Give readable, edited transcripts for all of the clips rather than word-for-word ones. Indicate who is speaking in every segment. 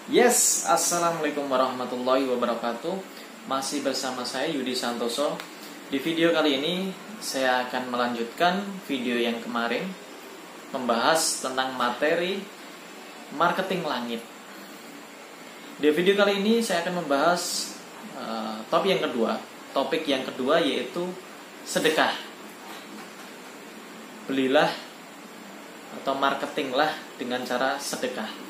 Speaker 1: Yes, Assalamualaikum warahmatullahi wabarakatuh. Masih bersama saya Yudi Santoso. Di video kali ini saya akan melanjutkan video yang kemarin, membahas tentang materi marketing langit. Di video kali ini saya akan membahas topik yang kedua yaitu sedekah. Belilah atau marketinglah dengan cara sedekah.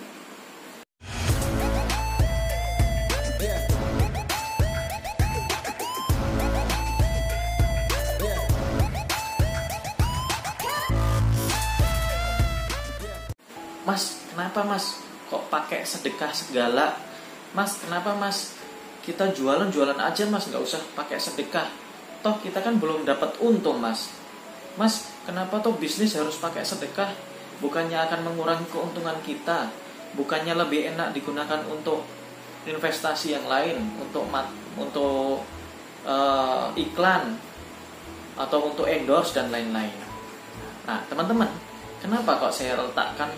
Speaker 1: Mas, kenapa mas kok pakai sedekah segala? Mas, kenapa mas kita jualan aja mas, nggak usah pakai sedekah? Toh kita kan belum dapat untung mas. Mas, kenapa toh bisnis harus pakai sedekah? Bukannya akan mengurangi keuntungan kita? Bukannya lebih enak digunakan untuk investasi yang lain, untuk iklan atau untuk endorse dan lain-lain. Nah teman-teman, kenapa kok saya letakkan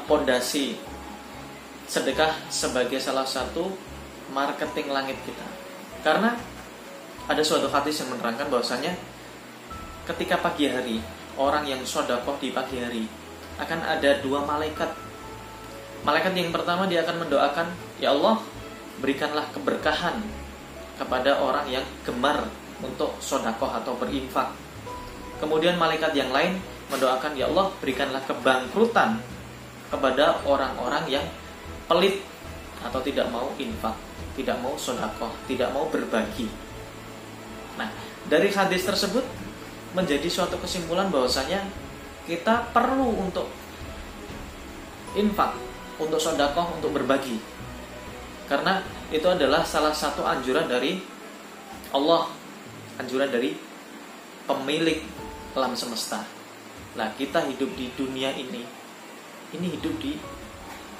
Speaker 1: pondasi sedekah sebagai salah satu marketing langit kita? Karena ada suatu hadis yang menerangkan bahwasanya ketika pagi hari, orang yang sedekah di pagi hari akan ada dua malaikat. Malaikat yang pertama dia akan mendoakan, ya Allah, berikanlah keberkahan kepada orang yang gemar untuk sedekah atau berinfak. Kemudian malaikat yang lain mendoakan, ya Allah, berikanlah kebangkrutan kepada orang-orang yang pelit atau tidak mau infak, tidak mau sedekah, tidak mau berbagi. Nah, dari hadis tersebut menjadi suatu kesimpulan bahwasanya kita perlu untuk infak, untuk sedekah, untuk berbagi. Karena itu adalah salah satu anjuran dari Allah, anjuran dari pemilik alam semesta. Nah, kita hidup di dunia ini hidup di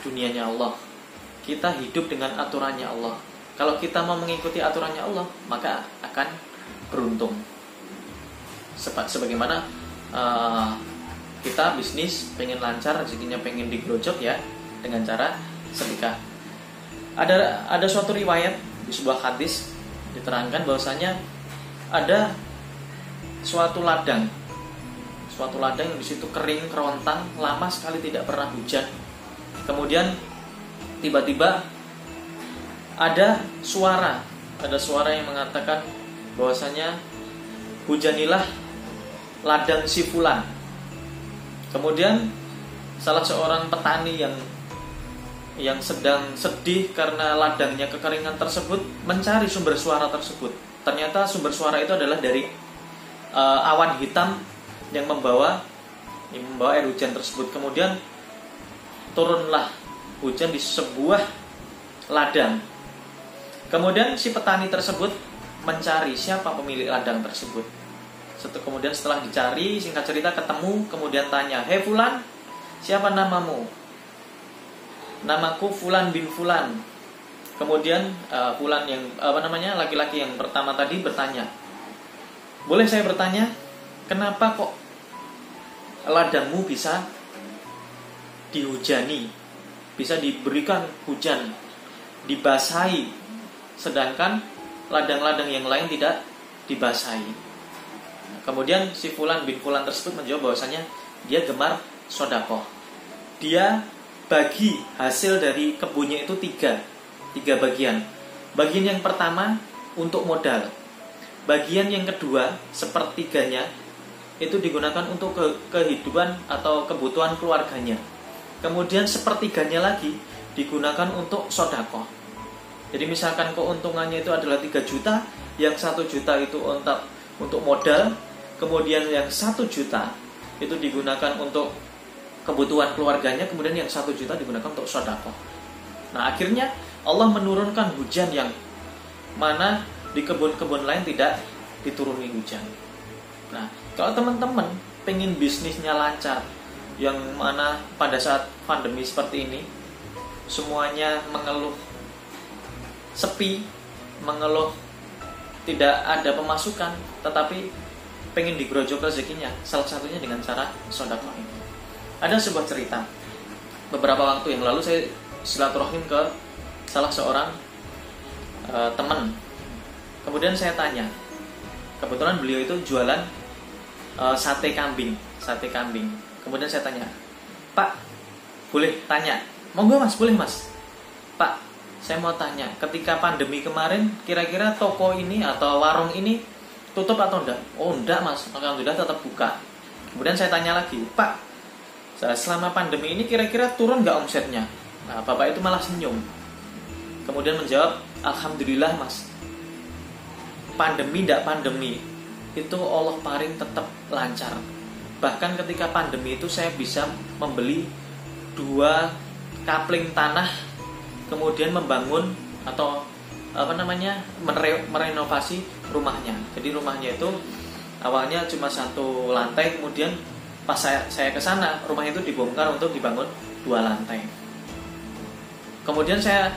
Speaker 1: dunianya Allah. Kita hidup dengan aturannya Allah. Kalau kita mau mengikuti aturannya Allah, maka akan beruntung. Sebagaimana kita bisnis pengen lancar, rezekinya pengen digerojok ya, dengan cara sedekah. Ada suatu riwayat di sebuah hadis diterangkan bahwasanya ada suatu ladang yang di situ kering, kerontang, lama sekali tidak pernah hujan. Kemudian tiba-tiba ada suara yang mengatakan bahwasanya hujanilah ladang si fulan. Kemudian salah seorang petani yang sedang sedih karena ladangnya kekeringan tersebut mencari sumber suara tersebut. Ternyata sumber suara itu adalah dari awan hitam yang membawa air hujan tersebut. Kemudian turunlah hujan di sebuah ladang. Kemudian si petani tersebut mencari siapa pemilik ladang tersebut. Kemudian setelah dicari, singkat cerita ketemu, kemudian tanya, "Hei fulan, siapa namamu?" "Namaku Fulan bin Fulan." Kemudian fulan yang laki-laki yang pertama tadi bertanya, "Boleh saya bertanya, kenapa kok ladangmu bisa dihujani, bisa diberikan hujan, dibasahi, sedangkan ladang-ladang yang lain tidak dibasahi?" Kemudian si Fulan bin Fulan tersebut menjawab bahwasanya dia gemar sedekah. Dia bagi hasil dari kebunnya itu tiga bagian. Bagian yang pertama untuk modal. Bagian yang kedua, sepertiganya, itu digunakan untuk kehidupan atau kebutuhan keluarganya. Kemudian sepertiganya lagi digunakan untuk sedekah. Jadi misalkan keuntungannya itu adalah 3 juta, yang 1 juta itu untuk modal, kemudian yang 1 juta itu digunakan untuk kebutuhan keluarganya, kemudian yang 1 juta digunakan untuk sedekah. Nah, akhirnya Allah menurunkan hujan yang mana di kebun-kebun lain tidak dituruni hujan. Nah, kalau teman-teman pengen bisnisnya lancar, yang mana pada saat pandemi seperti ini semuanya mengeluh sepi, mengeluh tidak ada pemasukan, tetapi pengen digerojok rezekinya, salah satunya dengan cara sedekah ini. Ada sebuah cerita. Beberapa waktu yang lalu saya silaturahim ke salah seorang teman. Kemudian saya tanya, kebetulan beliau itu jualan sate kambing. Kemudian saya tanya, Pak, boleh tanya? Monggo Mas, boleh Mas. Pak, saya mau tanya, ketika pandemi kemarin, kira-kira toko ini atau warung ini tutup atau enggak? Oh enggak Mas, alhamdulillah tetap buka. Kemudian saya tanya lagi, Pak, selama pandemi ini kira-kira turun nggak omsetnya? Nah, Bapak itu malah senyum. Kemudian menjawab, alhamdulillah Mas, pandemi ndak pandemi, itu Allah paring tetap lancar. Bahkan ketika pandemi itu saya bisa membeli 2 kapling tanah, kemudian membangun atau merenovasi rumahnya. Jadi rumahnya itu awalnya cuma 1 lantai, kemudian pas saya ke sana, rumah itu dibongkar untuk dibangun 2 lantai. Kemudian saya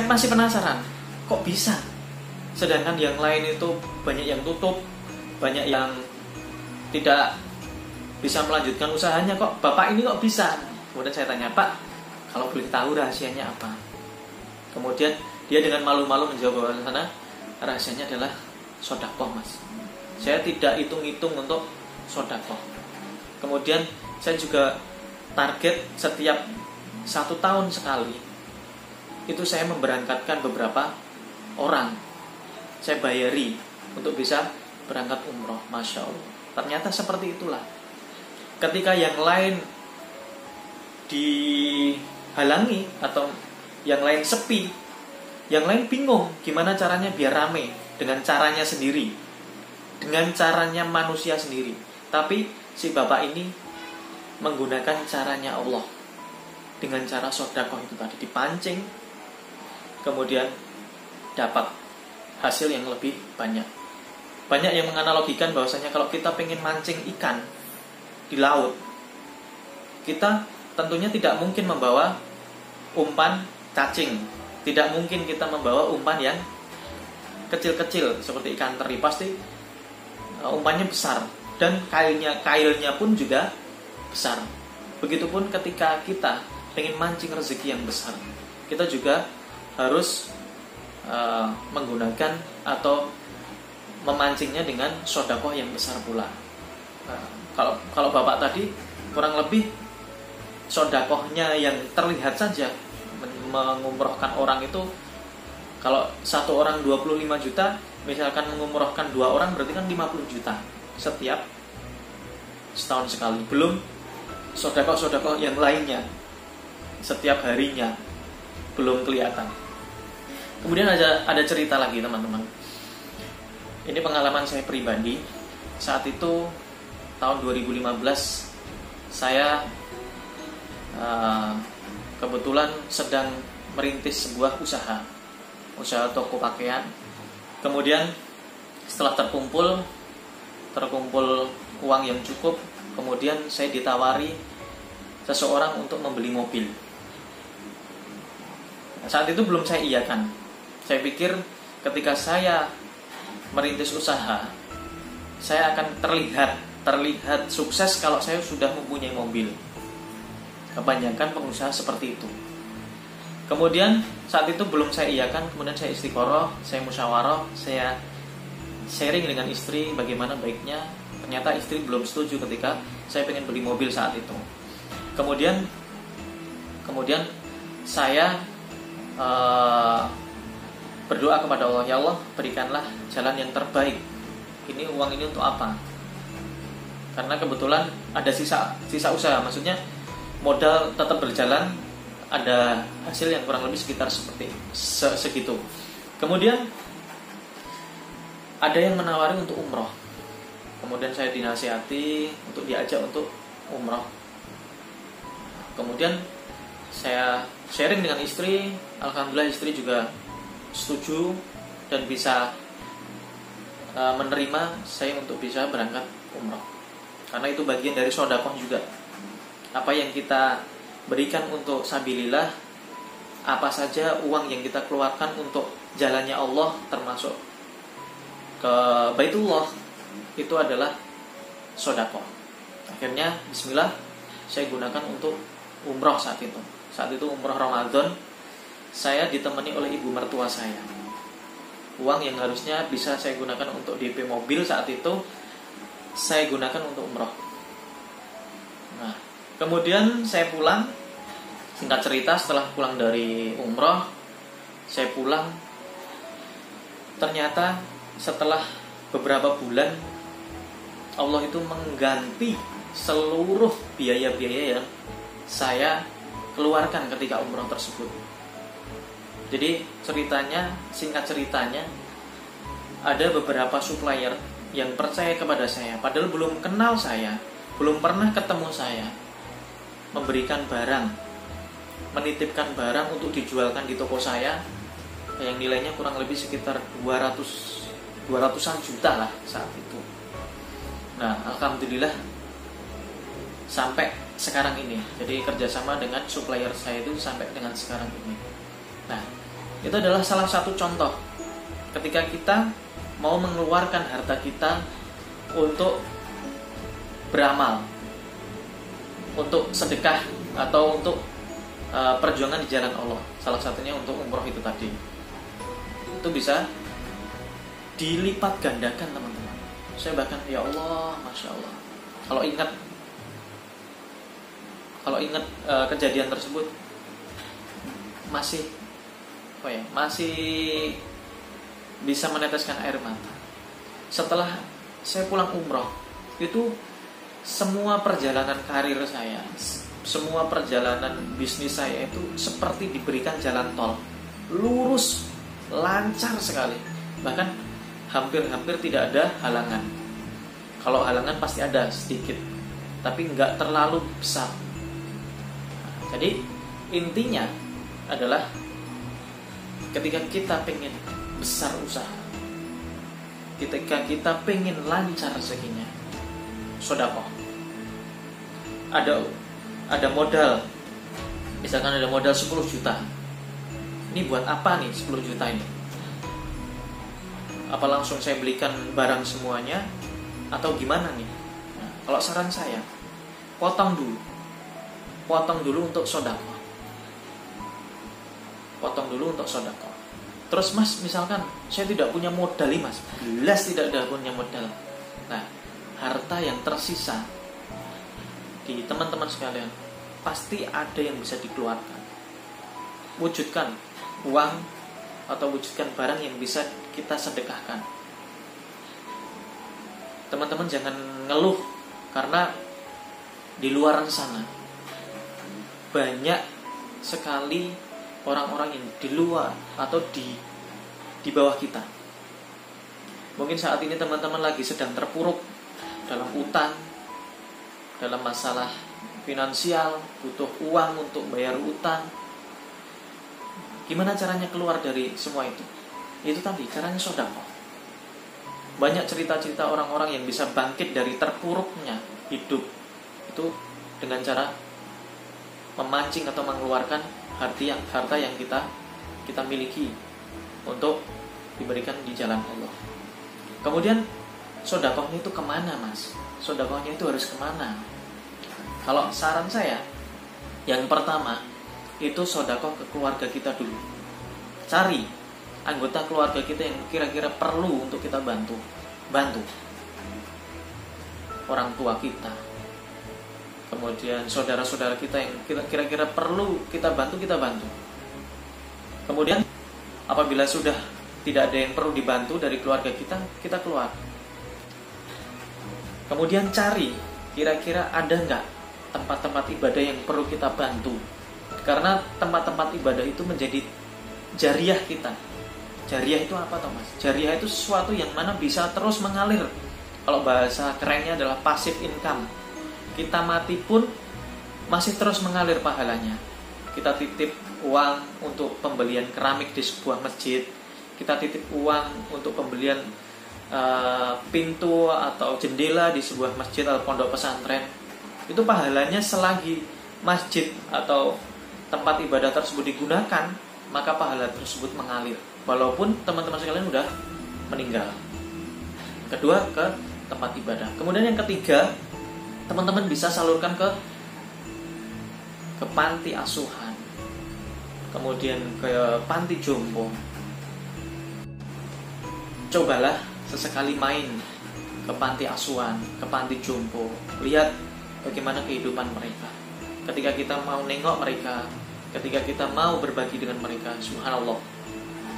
Speaker 1: masih penasaran, kok bisa? Sedangkan yang lain itu banyak yang tutup, banyak yang tidak bisa melanjutkan usahanya, kok Bapak ini kok bisa? Kemudian saya tanya, Pak, kalau boleh tahu rahasianya apa? Kemudian dia dengan malu-malu menjawab bahwa sana rahasianya adalah sedekah Mas. Saya tidak hitung-hitung untuk sedekah. Kemudian saya juga target setiap 1 tahun sekali itu saya memberangkatkan beberapa orang, saya bayari untuk bisa berangkat umroh. Masya Allah, ternyata seperti itulah. Ketika yang lain dihalangi atau yang lain sepi, yang lain bingung gimana caranya biar rame dengan caranya sendiri, dengan caranya manusia sendiri. Tapi si bapak ini menggunakan caranya Allah, dengan cara sedekah itu tadi, dipancing, kemudian dapat hasil yang lebih banyak. Banyak yang menganalogikan bahwasanya kalau kita pengen mancing ikan di laut, kita tentunya tidak mungkin membawa umpan cacing, tidak mungkin kita membawa umpan yang kecil-kecil seperti ikan teri. Pasti umpannya besar dan kailnya pun juga besar. Begitupun ketika kita pengen mancing rezeki yang besar, kita juga harus menggunakan atau memancingnya dengan sedekah yang besar pula. Kalau bapak tadi kurang lebih sedekahnya yang terlihat saja mengumrohkan orang itu, kalau 1 orang 25 juta, misalkan mengumrohkan 2 orang berarti kan 50 juta setiap setahun sekali. Belum sedekah yang lainnya setiap harinya belum kelihatan. Kemudian ada cerita lagi teman-teman. Ini pengalaman saya pribadi. Saat itu tahun 2015 saya kebetulan sedang merintis sebuah usaha toko pakaian. Kemudian setelah terkumpul uang yang cukup, kemudian saya ditawari seseorang untuk membeli mobil. Saat itu belum saya iyakan. Saya pikir ketika saya merintis usaha, saya akan terlihat sukses kalau saya sudah mempunyai mobil. Kebanyakan pengusaha seperti itu. Kemudian saat itu belum saya iyakan, kemudian saya istiqoroh, saya musyawarah, saya sharing dengan istri bagaimana baiknya. Ternyata istri belum setuju ketika saya pengen beli mobil saat itu. Kemudian saya berdoa kepada Allah, ya Allah, berikanlah jalan yang terbaik. Ini uang ini untuk apa? Karena kebetulan ada sisa usaha, maksudnya modal tetap berjalan, ada hasil yang kurang lebih sekitar segitu. Kemudian ada yang menawari untuk umroh. Kemudian saya dinasihati untuk diajak untuk umroh. Kemudian saya sharing dengan istri. Alhamdulillah istri juga setuju dan bisa menerima saya untuk bisa berangkat umroh. Karena itu bagian dari sedekah juga. Apa yang kita berikan untuk sabilillah, apa saja uang yang kita keluarkan untuk jalannya Allah, termasuk ke Baitullah, itu adalah sedekah. Akhirnya bismillah saya gunakan untuk umroh saat itu. Saat itu umroh Ramadan, saya ditemani oleh ibu mertua saya. Uang yang harusnya bisa saya gunakan untuk DP mobil saat itu, saya gunakan untuk umroh. Nah, kemudian saya pulang. Singkat cerita, setelah pulang dari umroh, saya pulang. Ternyata setelah beberapa bulan, Allah itu mengganti seluruh biaya-biaya yang saya keluarkan ketika umroh tersebut. Jadi singkat ceritanya, ada beberapa supplier yang percaya kepada saya, padahal belum kenal saya, belum pernah ketemu saya, memberikan barang, menitipkan barang untuk dijualkan di toko saya, yang nilainya kurang lebih sekitar 200-an juta lah saat itu. Nah, alhamdulillah sampai sekarang ini. Jadi kerjasama dengan supplier saya itu sampai dengan sekarang ini. Nah, itu adalah salah satu contoh ketika kita mau mengeluarkan harta kita untuk beramal, untuk sedekah atau untuk perjuangan di jalan Allah. Salah satunya untuk umroh itu tadi. Itu bisa dilipat gandakan, teman-teman. Saya bahkan, ya Allah, Masya Allah, kalau ingat kejadian tersebut masih bisa meneteskan air mata. Setelah saya pulang umroh, itu semua perjalanan karir saya, semua perjalanan bisnis saya itu seperti diberikan jalan tol, lurus, lancar sekali. Bahkan hampir-hampir tidak ada halangan. Kalau halangan pasti ada sedikit, tapi nggak terlalu besar. Jadi intinya adalah ketika kita pengen besar usaha, ketika kita pengen lancar rezekinya, sedekah. Ada modal, misalkan ada modal 10 juta. Ini buat apa nih 10 juta ini? Apa langsung saya belikan barang semuanya atau gimana nih? Nah, kalau saran saya, potong dulu untuk sedekah. Terus Mas, misalkan saya tidak punya modal nih Mas, jelas tidak ada punya modal. Nah, harta yang tersisa di teman-teman sekalian pasti ada yang bisa dikeluarkan. Wujudkan uang atau wujudkan barang yang bisa kita sedekahkan. Teman-teman jangan ngeluh, karena di luar sana banyak sekali orang-orang yang di luar atau di bawah kita. Mungkin saat ini teman-teman lagi sedang terpuruk dalam utang, dalam masalah finansial, butuh uang untuk bayar utang. Gimana caranya keluar dari semua itu? Itu tadi, caranya sedekah. Banyak cerita-cerita orang-orang yang bisa bangkit dari terpuruknya hidup itu dengan cara memancing atau mengeluarkan harta yang kita miliki untuk diberikan di jalan Allah. Kemudian sedekahnya itu kemana, Mas? Sedekahnya itu harus kemana? Kalau saran saya, yang pertama itu sedekah ke keluarga kita dulu. Cari anggota keluarga kita yang kira-kira perlu untuk kita bantu. Orang tua kita, kemudian saudara-saudara kita yang kira-kira perlu kita bantu. Kemudian apabila sudah tidak ada yang perlu dibantu dari keluarga kita keluar. Kemudian cari kira-kira ada nggak tempat-tempat ibadah yang perlu kita bantu. Karena tempat-tempat ibadah itu menjadi jariah kita. Jariah itu apa toh Mas? Jariah itu sesuatu yang mana bisa terus mengalir. Kalau bahasa kerennya adalah passive income. Kita mati pun masih terus mengalir pahalanya. Kita titip uang untuk pembelian keramik di sebuah masjid. Kita titip uang untuk pembelian pintu atau jendela di sebuah masjid atau pondok pesantren. Itu pahalanya selagi masjid atau tempat ibadah tersebut digunakan, maka pahala tersebut mengalir walaupun teman-teman sekalian sudah meninggal. Kedua, ke tempat ibadah. Kemudian yang ketiga, teman-teman bisa salurkan ke panti asuhan. kemudian ke panti jompo. Cobalah sesekali main ke panti asuhan, ke panti jompo, lihat bagaimana kehidupan mereka. Ketika kita mau nengok mereka, ketika kita mau berbagi dengan mereka, subhanallah,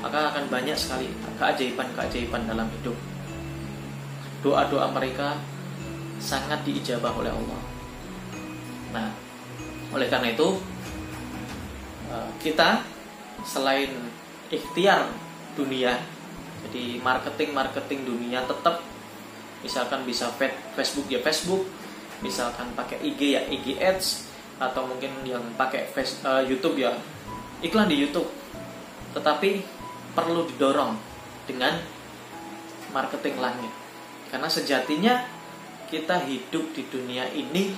Speaker 1: maka akan banyak sekali keajaiban-keajaiban dalam hidup. Doa-doa mereka sangat diijabah oleh Allah. Nah, oleh karena itu kita selain ikhtiar dunia, jadi marketing dunia tetap, misalkan bisa Facebook ya Facebook, misalkan pakai IG ya IG Ads, atau mungkin yang pakai YouTube ya iklan di YouTube. Tetapi perlu didorong dengan marketing langit, karena sejatinya kita hidup di dunia ini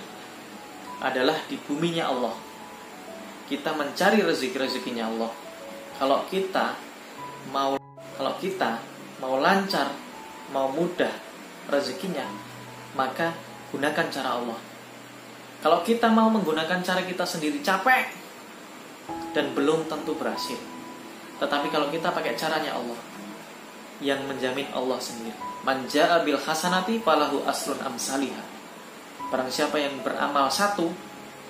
Speaker 1: adalah di buminya Allah. Kita mencari rezeki-rezekinya Allah. Kalau kita mau lancar, mau mudah rezekinya, maka gunakan cara Allah. Kalau kita mau menggunakan cara kita sendiri, capek dan belum tentu berhasil. Tetapi kalau kita pakai caranya Allah, yang menjamin Allah sendiri. Man jaa bil hasanati falahu asrun amsalihah. Barang siapa yang beramal satu,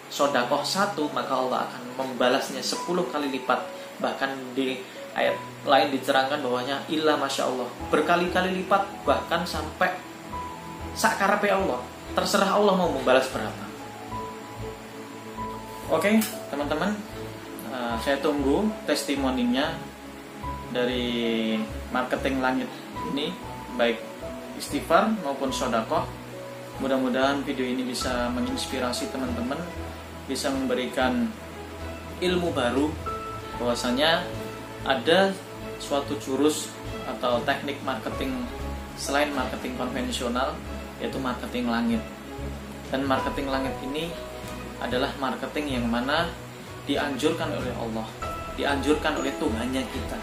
Speaker 1: sedekah satu, maka Allah akan membalasnya 10 kali lipat. Bahkan di ayat lain diterangkan bahwanya illa masya Allah, berkali-kali lipat, bahkan sampai sakarepe Allah. Terserah Allah mau membalas berapa. Oke, teman-teman, saya tunggu testimoninya dari marketing langit ini, baik istighfar maupun sedekah. Mudah-mudahan video ini bisa menginspirasi teman-teman, bisa memberikan ilmu baru bahwasanya ada suatu jurus atau teknik marketing selain marketing konvensional, yaitu marketing langit. Dan marketing langit ini adalah marketing yang mana dianjurkan oleh Allah, dianjurkan oleh Tuhannya kita.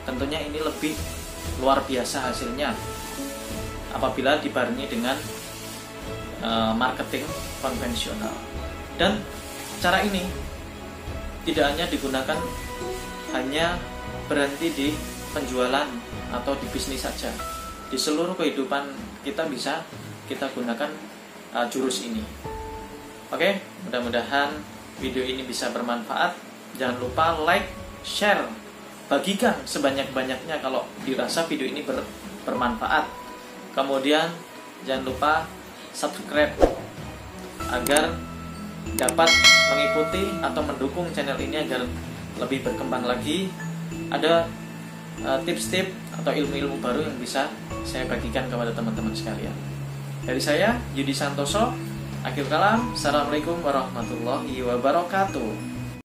Speaker 1: Tentunya ini lebih luar biasa hasilnya apabila dibarengi dengan marketing konvensional. Dan cara ini tidak hanya digunakan hanya berhenti di penjualan atau di bisnis saja. Di seluruh kehidupan kita bisa kita gunakan jurus ini. Oke, mudah-mudahan video ini bisa bermanfaat. Jangan lupa like, share, bagikan sebanyak-banyaknya kalau dirasa video ini bermanfaat. Kemudian jangan lupa subscribe agar dapat mengikuti atau mendukung channel ini agar lebih berkembang lagi. Ada tips-tips atau ilmu-ilmu baru yang bisa saya bagikan kepada teman-teman sekalian. Dari saya, Yudi Santoso, akhir kalam, assalamualaikum warahmatullahi wabarakatuh.